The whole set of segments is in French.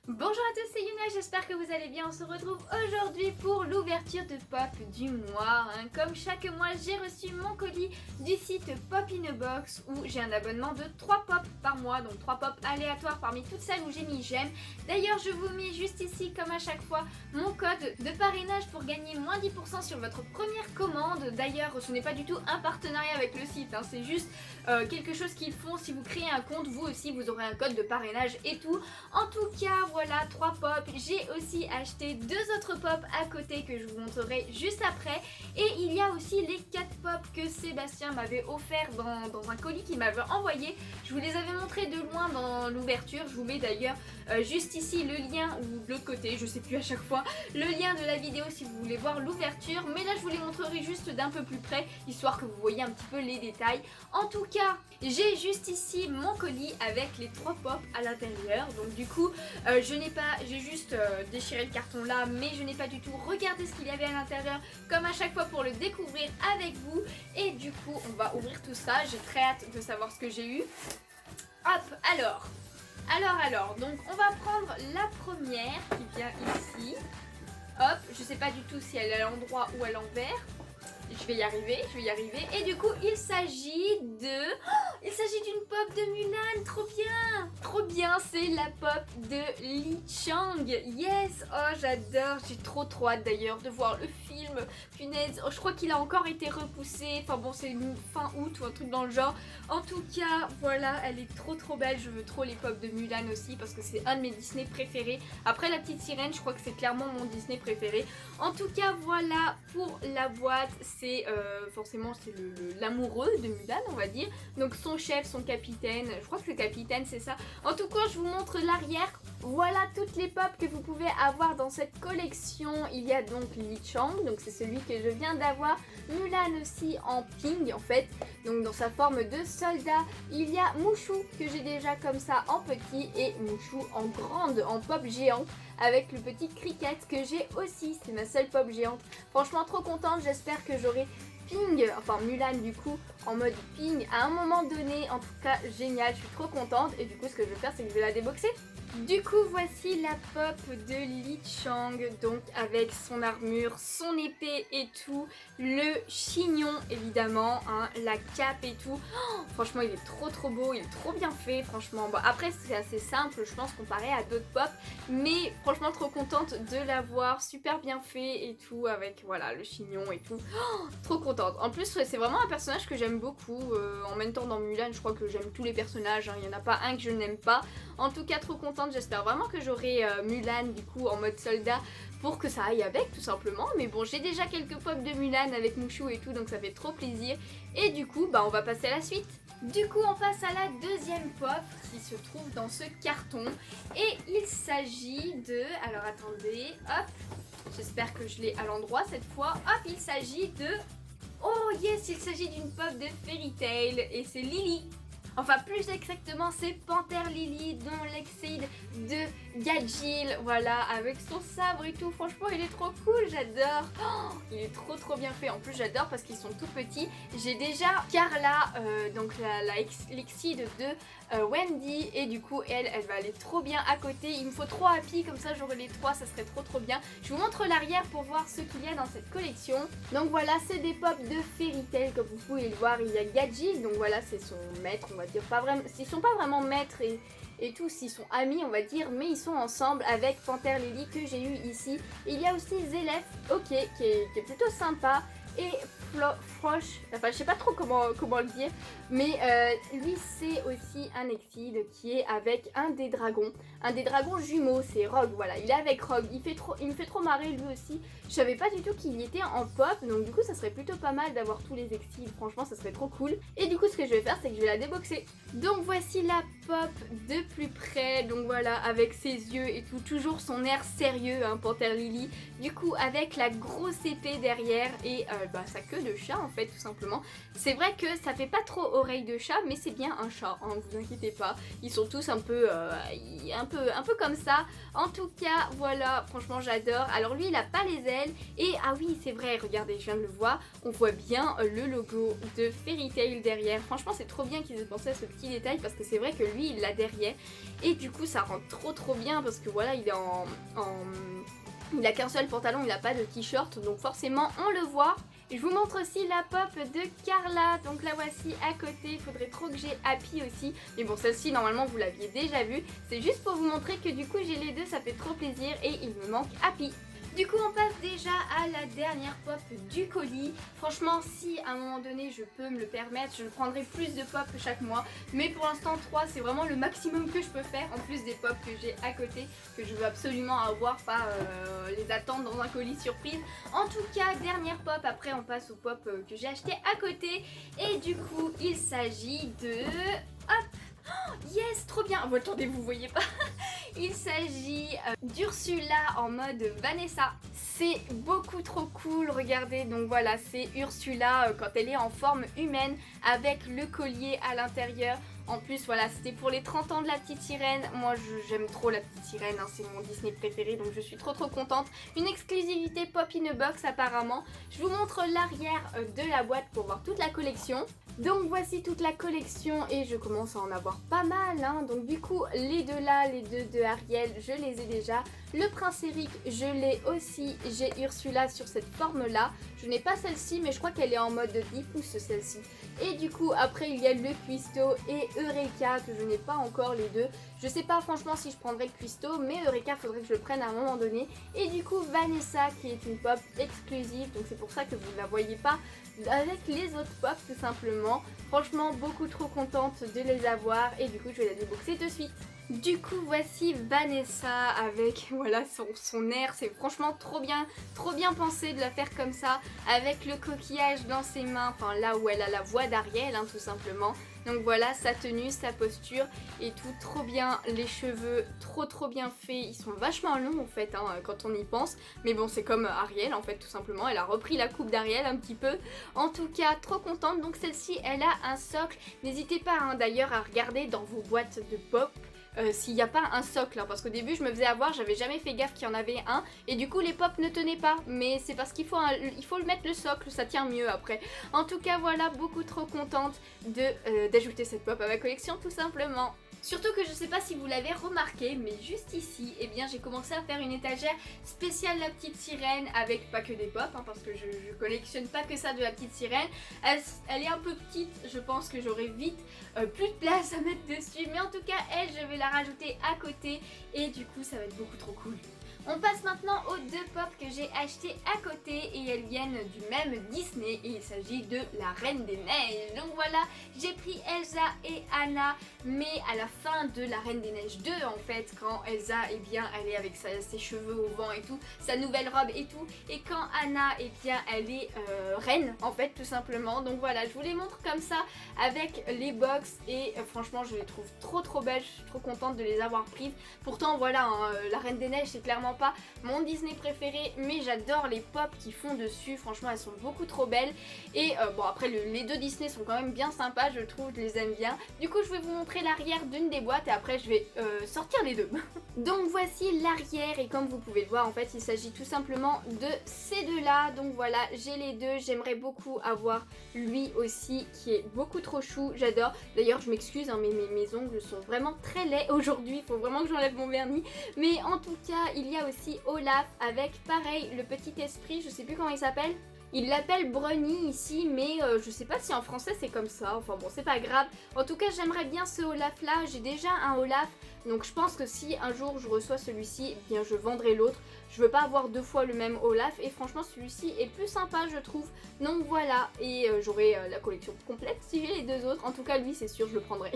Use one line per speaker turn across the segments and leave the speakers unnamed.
Bonjour à tous, c'est Yuna, j'espère que vous allez bien. On se retrouve aujourd'hui pour l'ouverture de Pop du mois. Comme chaque mois, j'ai reçu mon colis du site Pop in a Box où j'ai un abonnement de 3 pop par mois, donc 3 pop aléatoires parmi toutes celles où j'ai mis j'aime. D'ailleurs, je vous mets juste ici, comme à chaque fois, mon code de parrainage pour gagner moins 10% sur votre première commande. D'ailleurs, ce n'est pas du tout un partenariat avec le site, c'est juste quelque chose qu'ils font. Si vous créez un compte, vous aussi, vous aurez un code de parrainage et tout. En tout cas, voilà 3 pop. J'ai aussi acheté 2 autres pop à côté que je vous montrerai juste après. Et il y a aussi les 4 pop que Sébastien m'avait offert dans un colis qu'il m'avait envoyé. Je vous les avais montrés de loin dans l'ouverture. Je vous mets d'ailleurs juste ici le lien, ou de l'autre côté, je sais plus à chaque fois, le lien de la vidéo si vous voulez voir l'ouverture. Mais là, je vous les montrerai juste d'un peu plus près, histoire que vous voyez un petit peu les détails. En tout cas, j'ai juste ici mon colis avec les 3 pop à l'intérieur. Donc du coup, j'ai juste déchiré le carton là, mais je n'ai pas du tout regardé ce qu'il y avait à l'intérieur, comme à chaque fois pour le découvrir avec vous. Et du coup, on va ouvrir tout ça. J'ai très hâte de savoir ce que j'ai eu. Hop, alors, donc on va prendre la première qui vient ici. Hop, je sais pas du tout si elle est à l'endroit ou à l'envers. Je vais y arriver. Et du coup, il s'agit d'une pop de Mulan. Trop bien, c'est la pop de Li Chang. Yes, oh j'adore. J'ai trop hâte d'ailleurs de voir le film. Punaise, oh, je crois qu'il a encore été repoussé. Enfin bon, c'est fin août ou un truc dans le genre. En tout cas, voilà, elle est trop belle. Je veux trop les pop de Mulan aussi parce que c'est un de mes Disney préférés. Après la petite sirène, je crois que c'est clairement mon Disney préféré. En tout cas, voilà pour la boîte. C'est forcément c'est l'amoureux de Mulan, on va dire. Donc son chef, son capitaine, je crois que c'est capitaine, c'est ça. En tout cas, je vous montre l'arrière. Voilà toutes les pop que vous pouvez avoir dans cette collection. Il y a donc Li Chang, donc c'est celui que je viens d'avoir. Mulan aussi en pink en fait, donc dans sa forme de soldat. Il y a Mushu que j'ai déjà comme ça en petit et Mushu en grande, en pop géante, avec le petit cricket que j'ai aussi. C'est ma seule pop géante. Franchement trop contente, j'espère que j'aurai Ping, enfin Mulan du coup en mode Ping à un moment donné. En tout cas génial, je suis trop contente. Et du coup ce que je vais faire c'est que je vais la déboxer. Du coup voici la pop de Li Chang, donc avec son armure, son épée et tout, le chignon évidemment, la cape et tout. Oh, franchement il est trop beau, il est trop bien fait franchement. Bon, après c'est assez simple je pense comparé à d'autres pop, mais franchement trop contente de l'avoir, super bien fait et tout, avec voilà le chignon et tout. Oh, trop contente. En plus c'est vraiment un personnage que j'aime beaucoup, en même temps dans Mulan je crois que j'aime tous les personnages, il n'y en a pas un que je n'aime pas. En tout cas trop contente. J'espère vraiment que j'aurai Mulan du coup en mode soldat pour que ça aille avec tout simplement. Mais bon, j'ai déjà quelques pop de Mulan avec Mushu et tout, donc ça fait trop plaisir. Et du coup, on va passer à la suite. Du coup, on passe à la deuxième pop qui se trouve dans ce carton. Et il s'agit de... Alors attendez, hop, j'espère que je l'ai à l'endroit cette fois. Hop, il s'agit de... Oh yes, il s'agit d'une pop de Fairy Tail et c'est Lily. Enfin plus exactement c'est Panthère Lily dont l'excide de Gajil, voilà, avec son sabre et tout. Franchement il est trop cool, j'adore. Oh, il est trop bien fait. En plus j'adore parce qu'ils sont tout petits. J'ai déjà Carla, donc l'excide de Wendy, et du coup elle va aller trop bien à côté. Il me faut 3 happy, comme ça j'aurai les 3, ça serait trop bien. Je vous montre l'arrière pour voir ce qu'il y a dans cette collection. Donc voilà, c'est des pop de Fairy Tail comme vous pouvez le voir. Il y a Gajil, donc voilà c'est son maître, on va dire. Pas vraiment, ils sont pas vraiment maîtres et tous, ils sont amis on va dire, mais ils sont ensemble avec Panthère Lily que j'ai eu ici. Et il y a aussi Zélef, ok, qui est plutôt sympa, et Frosh, enfin je sais pas trop comment le dire, mais lui c'est aussi un exide qui est avec un des dragons jumeaux, c'est Rogue, voilà, il est avec Rogue, il me fait trop marrer lui aussi. Je savais pas du tout qu'il y était en pop, donc du coup ça serait plutôt pas mal d'avoir tous les exides, franchement ça serait trop cool. Et du coup ce que je vais faire c'est que je vais la déboxer. Donc voici la pop de plus près, donc voilà, avec ses yeux et tout, toujours son air sérieux, Panthère Lily. Du coup avec la grosse épée derrière et
sa queue de chat en fait tout simplement. C'est vrai que ça fait pas trop oreille de chat mais c'est bien un chat, hein, vous inquiétez pas. Ils sont tous un peu comme ça. En tout cas voilà, franchement j'adore. Alors lui il a pas les ailes et ah oui c'est vrai, regardez je viens de le voir, on voit bien le logo de Fairy Tail derrière. Franchement c'est trop bien qu'ils aient pensé à ce petit détail parce que c'est vrai que lui il l'a derrière et du coup ça rend trop bien parce que voilà il est il a qu'un seul pantalon, il a pas de t-shirt donc forcément on le voit. Je vous montre aussi la pop de Carla, donc la voici à côté, il faudrait trop que j'ai Happy aussi, mais bon celle-ci normalement vous l'aviez déjà vue, c'est juste pour vous montrer que du coup j'ai les deux, ça fait trop plaisir et il me manque Happy. Du coup on passe déjà à la dernière pop du colis. Franchement si à un moment donné je peux me le permettre, je prendrai plus de pop chaque mois. Mais pour l'instant 3 c'est vraiment le maximum que je peux faire en plus des pop que j'ai à côté. Que je veux absolument avoir, pas les attendre dans un colis surprise. En tout cas dernière pop, après on passe aux pop que j'ai acheté à côté. Et du coup il s'agit de... Hop! Oh, yes, trop bien. Oh, attendez, vous voyez pas. Il s'agit d'Ursula en mode Vanessa. C'est beaucoup trop cool, regardez. Donc voilà, c'est Ursula quand elle est en forme humaine avec le collier à l'intérieur. En plus voilà, c'était pour les 30 ans de la petite sirène. Moi j'aime trop la petite sirène, hein, c'est mon Disney préféré donc je suis trop contente. Une exclusivité Pop in a Box apparemment. Je vous montre l'arrière de la boîte pour voir toute la collection. Donc voici toute la collection et je commence à en avoir pas mal, hein. Donc du coup les deux là, les deux de Ariel, je les ai déjà. Le prince Eric, je l'ai aussi. J'ai Ursula sur cette forme là. Je n'ai pas celle-ci mais je crois qu'elle est en mode 10 pouces celle-ci. Et du coup après il y a le Cuisto et Eureka que je n'ai pas encore les deux. Je sais pas franchement si je prendrai le Cuisto mais Eureka faudrait que je le prenne à un moment donné. Et du coup Vanessa qui est une pop exclusive donc c'est pour ça que vous ne la voyez pas avec les autres pop tout simplement. Franchement beaucoup trop contente de les avoir et du coup je vais la déboxer de suite. Du coup voici Vanessa avec voilà son air, c'est franchement trop bien pensé de la faire comme ça avec le coquillage dans ses mains, enfin là où elle a la voix d'Ariel hein, tout simplement. Donc voilà sa tenue, sa posture et tout trop bien, les cheveux trop bien faits, ils sont vachement longs en fait hein, quand on y pense. Mais bon c'est comme Ariel en fait tout simplement, elle a repris la coupe d'Ariel un petit peu. En tout cas trop contente, donc celle-ci elle a un socle, n'hésitez pas hein, d'ailleurs à regarder dans vos boîtes de pop. S'il n'y a pas un socle hein, parce qu'au début je me faisais avoir, j'avais jamais fait gaffe qu'il y en avait un et du coup les pop ne tenaient pas mais c'est parce qu'il faut, il faut le mettre le socle, ça tient mieux après. En tout cas voilà, beaucoup trop contente d'ajouter cette pop à ma collection tout simplement. Surtout que je sais pas si vous l'avez remarqué, mais juste ici, eh bien j'ai commencé à faire une étagère spéciale la petite sirène avec pas que des pop, hein, parce que je collectionne pas que ça de la petite sirène. Elle est un peu petite, je pense que j'aurai vite plus de place à mettre dessus, mais en tout cas elle, je vais la rajouter à côté et du coup ça va être beaucoup trop cool. On passe maintenant aux deux pop que j'ai achetées à côté et elles viennent du même Disney et il s'agit de la Reine des Neiges. Donc voilà, j'ai pris Elsa et Anna mais à la fin de la Reine des Neiges 2 en fait, quand Elsa eh bien elle est avec ses cheveux au vent et tout, sa nouvelle robe et tout, et quand Anna eh bien elle est reine en fait tout simplement. Donc voilà, je vous les montre comme ça avec les box et franchement je les trouve trop belles, je suis trop contente de les avoir prises. Pourtant voilà, hein, la Reine des Neiges c'est clairement pas mon Disney préféré mais j'adore les pop qui font dessus, franchement elles sont beaucoup trop belles et bon après les deux Disney sont quand même bien sympas, je trouve, je les aime bien. Du coup je vais vous montrer l'arrière d'une des boîtes et après je vais sortir les deux. Donc voici l'arrière et comme vous pouvez le voir en fait il s'agit tout simplement de ces deux là. Donc voilà, j'ai les deux, j'aimerais beaucoup avoir lui aussi qui est beaucoup trop chou, j'adore. D'ailleurs je m'excuse hein, mais mes ongles sont vraiment très laids aujourd'hui, il faut vraiment que j'enlève mon vernis. Mais en tout cas il y a aussi Olaf avec pareil le petit esprit, je sais plus comment il s'appelle. Il l'appelle Brownie ici mais je sais pas si en français c'est comme ça, enfin bon c'est pas grave. En tout cas j'aimerais bien ce Olaf là, j'ai déjà un Olaf. Donc je pense que si un jour je reçois celui-ci, eh bien je vendrai l'autre. Je veux pas avoir deux fois le même Olaf et franchement celui-ci est plus sympa je trouve. Donc voilà, et j'aurai la collection complète si j'ai les deux autres. En tout cas lui c'est sûr je le prendrai.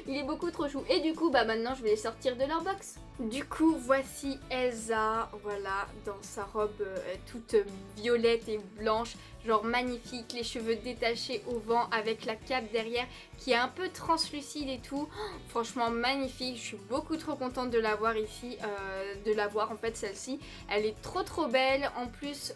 Il est beaucoup trop chou. Et du coup bah maintenant je vais les sortir de leur box. Du coup voici Elsa, voilà, dans sa robe toute violette et blanche. blanche, genre magnifique, les cheveux détachés au vent avec la cape derrière qui est un peu translucide et tout. Franchement magnifique, je suis beaucoup trop contente de l'avoir ici, de l'avoir en fait celle-ci. Elle est trop belle, en plus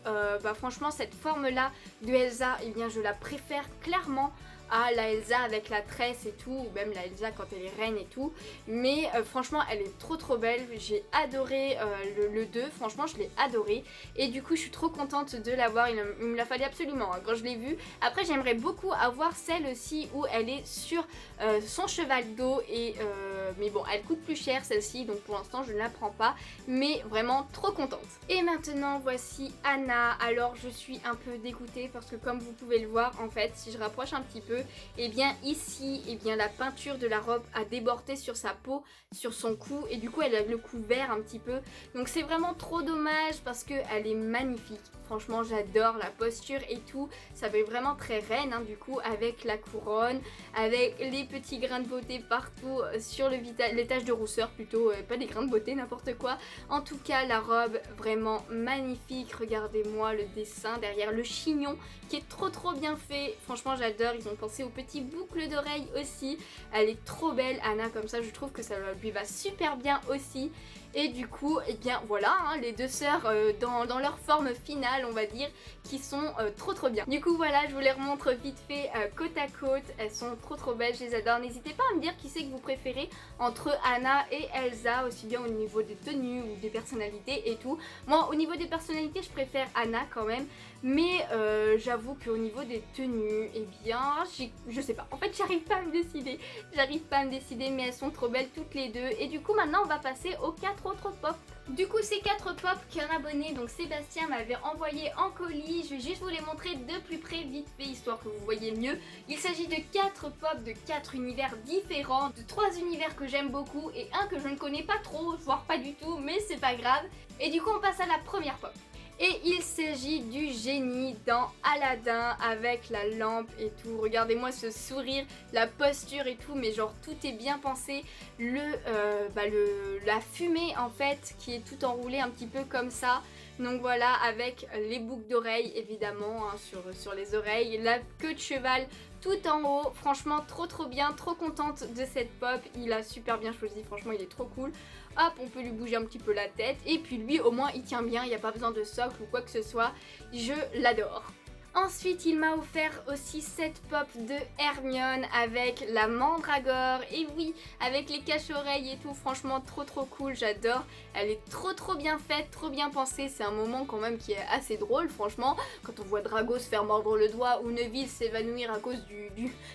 franchement cette forme là de Elsa, eh bien je la préfère clairement à la Elsa avec la tresse et tout, ou même la Elsa quand elle est reine et tout, mais franchement elle est trop belle, j'ai adoré le 2, franchement je l'ai adoré, et du coup je suis trop contente de l'avoir, il me l'a fallu absolument hein, quand je l'ai vue. Après j'aimerais beaucoup avoir celle aussi où elle est sur son cheval d'eau, et mais bon elle coûte plus cher celle-ci, donc pour l'instant je ne la prends pas, mais vraiment trop contente. Et maintenant voici Anna. Alors je suis un peu dégoûtée parce que comme vous pouvez le voir en fait, si je rapproche un petit peu, et bien ici, et bien la peinture de la robe a débordé sur sa peau, sur son cou, et du coup elle a le cou vert un petit peu, donc c'est vraiment trop dommage parce que elle est magnifique. Franchement j'adore la posture et tout, ça fait vraiment très reine hein, du coup, avec la couronne, avec les petits grains de beauté partout sur le visage, les taches de rousseur plutôt, pas des grains de beauté, n'importe quoi. En tout cas la robe vraiment magnifique, regardez-moi le dessin derrière, le chignon qui est trop bien fait, franchement j'adore. Ils ont pensé aux petits boucles d'oreilles aussi, elle est trop belle Anna comme ça, je trouve que ça lui va super bien aussi. Et du coup, et bien voilà, hein, les deux sœurs dans leur forme finale, on va dire, qui sont trop bien. Du coup voilà, je vous les remontre vite fait côte à côte, elles sont trop belles, je les adore. N'hésitez pas à me dire qui c'est que vous préférez entre Anna et Elsa, aussi bien au niveau des tenues ou des personnalités et tout. Moi au niveau des personnalités je préfère Anna quand même, mais j'avoue qu'au niveau des tenues, eh bien je sais pas, en fait j'arrive pas à me décider, mais elles sont trop belles toutes les deux. Et du coup maintenant on va passer aux 4 autres pop. Du coup ces 4 pop qu'un abonné, donc Sébastien, m'avait envoyé en colis, je vais juste vous les montrer de plus près vite fait histoire que vous voyez mieux. Il s'agit de 4 pop de 4 univers différents, de 3 univers que j'aime beaucoup et un que je ne connais pas trop, voire pas du tout, mais c'est pas grave. Et du coup on passe à la première pop. Et il s'agit du génie dans Aladdin avec la lampe et tout. Regardez-moi ce sourire, la posture et tout, mais genre tout est bien pensé. La fumée en fait qui est tout enroulée un petit peu comme ça. Donc voilà, avec les boucles d'oreilles évidemment hein, sur les oreilles, la queue de cheval tout en haut. Franchement trop bien, trop contente de cette pop, il a super bien choisi, franchement il est trop cool. Hop, on peut lui bouger un petit peu la tête, et puis lui au moins il tient bien, il n'y a pas besoin de socle ou quoi que ce soit, je l'adore. Ensuite, il m'a offert aussi cette pop de Hermione avec la mandragore, et oui, avec les cache-oreilles et tout, franchement trop cool, j'adore. Elle est trop bien faite, trop bien pensée, c'est un moment quand même qui est assez drôle, franchement, quand on voit Drago se faire mordre le doigt ou Neville s'évanouir à cause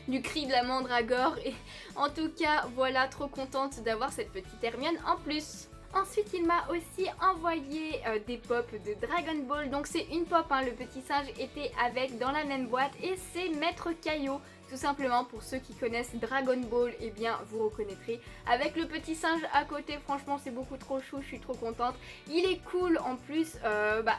du cri de la mandragore, et en tout cas, voilà, trop contente d'avoir cette petite Hermione en plus. Ensuite il m'a aussi envoyé des pop de Dragon Ball, donc c'est une pop, hein, le petit singe était avec dans la même boîte, et c'est Maître Caillot. Tout simplement, pour ceux qui connaissent Dragon Ball, eh bien vous reconnaîtrez avec le petit singe à côté. Franchement c'est beaucoup trop chou, je suis trop contente. Il est cool en plus,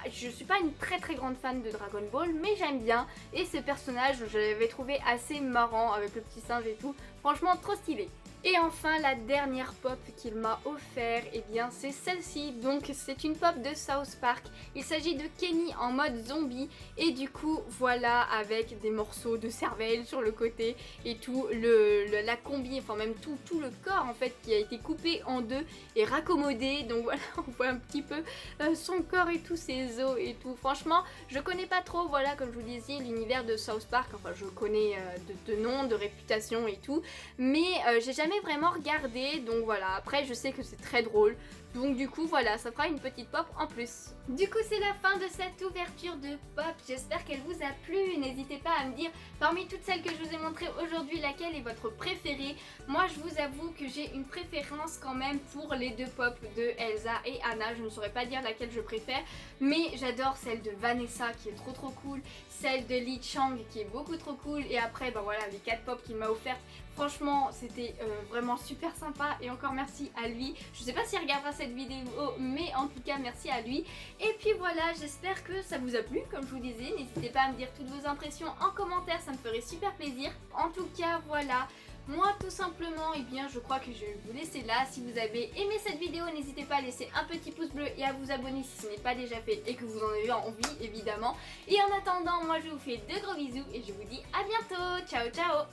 je suis pas une très grande fan de Dragon Ball, mais j'aime bien. Et ce personnage je l'avais trouvé assez marrant avec le petit singe et tout, franchement trop stylé. Et enfin la dernière pop qu'il m'a offert, et bien c'est celle-ci, donc c'est une pop de South Park. Il s'agit de Kenny en mode zombie, et du coup voilà, avec des morceaux de cervelle sur le côté et tout, la combi, enfin même tout le corps en fait qui a été coupé en deux et raccommodé, donc voilà on voit un petit peu son corps et tous ses os et tout. Franchement je connais pas trop, voilà, comme je vous disais, l'univers de South Park, enfin je connais de nom, de réputation et tout, mais j'ai jamais vraiment regardé, donc voilà, après je sais que c'est très drôle, donc du coup voilà, ça fera une petite pop en plus. Du coup c'est la fin de cette ouverture de pop, j'espère qu'elle vous a plu. N'hésitez pas à me dire parmi toutes celles que je vous ai montrées aujourd'hui laquelle est votre préférée. Moi je vous avoue que j'ai une préférence quand même pour les deux pop de Elsa et Anna, je ne saurais pas dire laquelle je préfère, mais j'adore celle de Vanessa qui est trop cool, celle de Li Chang qui est beaucoup trop cool, et après voilà les 4 pop qu'il m'a offertes. Franchement c'était vraiment super sympa, et encore merci à lui. Je sais pas s'il regardera cette vidéo, mais en tout cas merci à lui. Et puis voilà, j'espère que ça vous a plu comme je vous disais. N'hésitez pas à me dire toutes vos impressions en commentaire, ça me ferait super plaisir. En tout cas voilà, Moi tout simplement, eh bien je crois que je vais vous laisser là. Si vous avez aimé cette vidéo, n'hésitez pas à laisser un petit pouce bleu et à vous abonner si ce n'est pas déjà fait et que vous en avez envie évidemment. Et en attendant, moi je vous fais de gros bisous et je vous dis à bientôt. Ciao ciao.